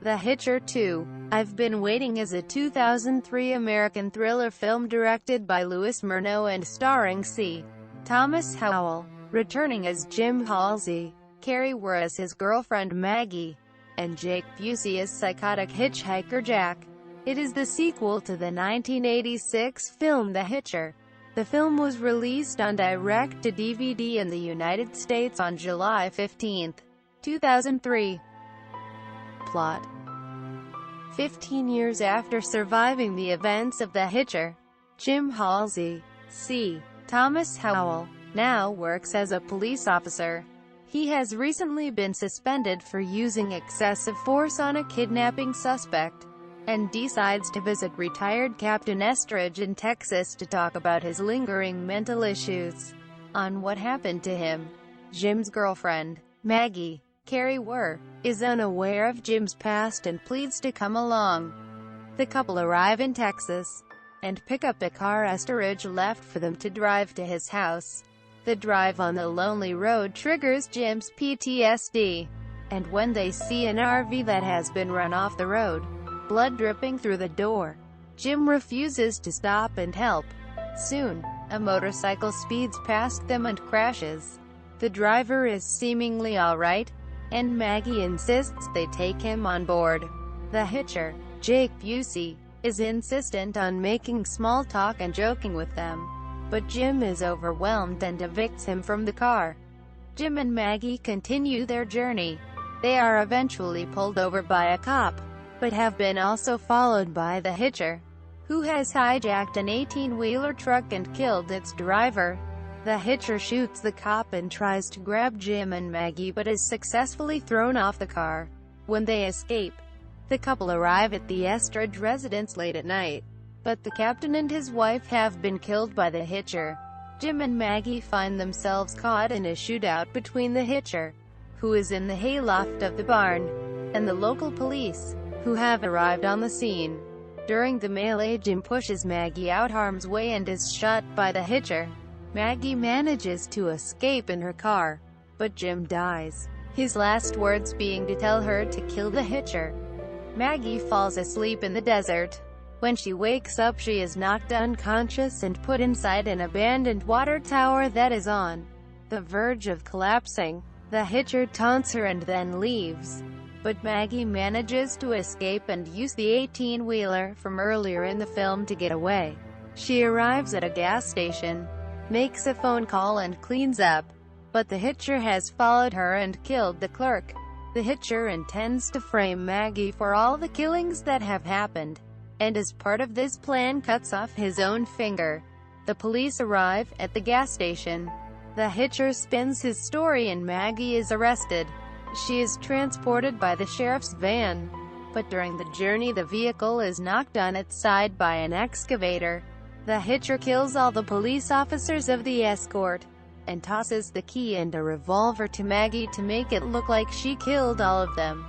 The Hitcher 2. I've Been Waiting is a 2003 American thriller film directed by Louis Murnau and starring C. Thomas Howell, returning as Jim Halsey, Carrie Were as his girlfriend Maggie, and Jake Busey as psychotic hitchhiker Jack. It is the sequel to the 1986 film The Hitcher. The film was released on direct-to-DVD in the United States on July 15, 2003. Plot: 15 years after surviving the events of The Hitcher, Jim Halsey, C. Thomas Howell, now works as a police officer. He has recently been suspended for using excessive force on a kidnapping suspect, and decides to visit retired Captain Estridge in Texas to talk about his lingering mental issues. On what happened to him, Jim's girlfriend, Maggie, Carrie Were, is unaware of Jim's past and pleads to come along. The couple arrive in Texas, and pick up a car Estridge left for them to drive to his house. The drive on the lonely road triggers Jim's PTSD, and when they see an RV that has been run off the road, blood dripping through the door, Jim refuses to stop and help. Soon, a motorcycle speeds past them and crashes. The driver is seemingly alright, and Maggie insists they take him on board. The Hitcher, Jake Busey, is insistent on making small talk and joking with them, but Jim is overwhelmed and evicts him from the car. Jim and Maggie continue their journey. They are eventually pulled over by a cop, but have been also followed by the Hitcher, who has hijacked an 18-wheeler truck and killed its driver. The Hitcher shoots the cop and tries to grab Jim and Maggie but is successfully thrown off the car. When they escape, the couple arrive at the Estridge residence late at night, but the captain and his wife have been killed by the Hitcher. Jim and Maggie find themselves caught in a shootout between the Hitcher, who is in the hayloft of the barn, and the local police, who have arrived on the scene. During the melee, Jim pushes Maggie out harm's way and is shot by the Hitcher. Maggie manages to escape in her car, but Jim dies, his last words being to tell her to kill the Hitcher. Maggie falls asleep in the desert. When she wakes up, she is knocked unconscious and put inside an abandoned water tower that is on the verge of collapsing. The Hitcher taunts her and then leaves, but Maggie manages to escape and use the 18-wheeler from earlier in the film to get away. She arrives at a gas station, makes a phone call and cleans up, but the Hitcher has followed her and killed the clerk. The Hitcher intends to frame Maggie for all the killings that have happened, and as part of this plan cuts off his own finger. The police arrive at the gas station. The Hitcher spins his story and Maggie is arrested. She is transported by the sheriff's van, but during the journey the vehicle is knocked on its side by an excavator. The Hitcher kills all the police officers of the escort, and tosses the key and a revolver to Maggie to make it look like she killed all of them.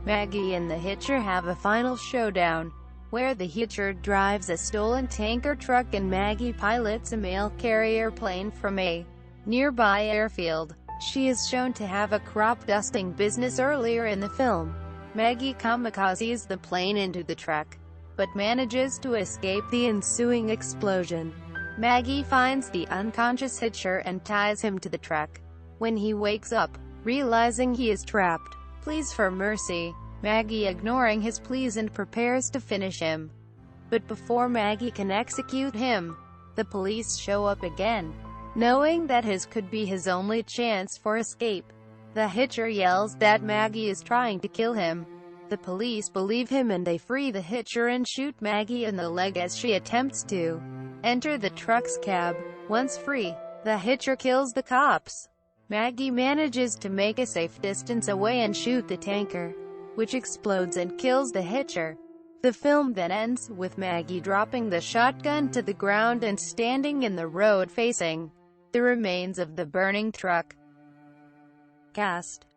Maggie and the Hitcher have a final showdown, where the Hitcher drives a stolen tanker truck and Maggie pilots a mail carrier plane from a nearby airfield. She is shown to have a crop dusting business earlier in the film. Maggie kamikazes the plane into the truck, but manages to escape the ensuing explosion. Maggie finds the unconscious Hitcher and ties him to the truck. When he wakes up, realizing he is trapped, pleads for mercy, Maggie ignoring his pleas and prepares to finish him. But before Maggie can execute him, the police show up again. Knowing that his could be his only chance for escape, the Hitcher yells that Maggie is trying to kill him. The police believe him and they free the Hitcher and shoot Maggie in the leg as she attempts to enter the truck's cab. Once free, the Hitcher kills the cops. Maggie manages to make a safe distance away and shoot the tanker, which explodes and kills the Hitcher. The film then ends with Maggie dropping the shotgun to the ground and standing in the road facing the remains of the burning truck. Cast: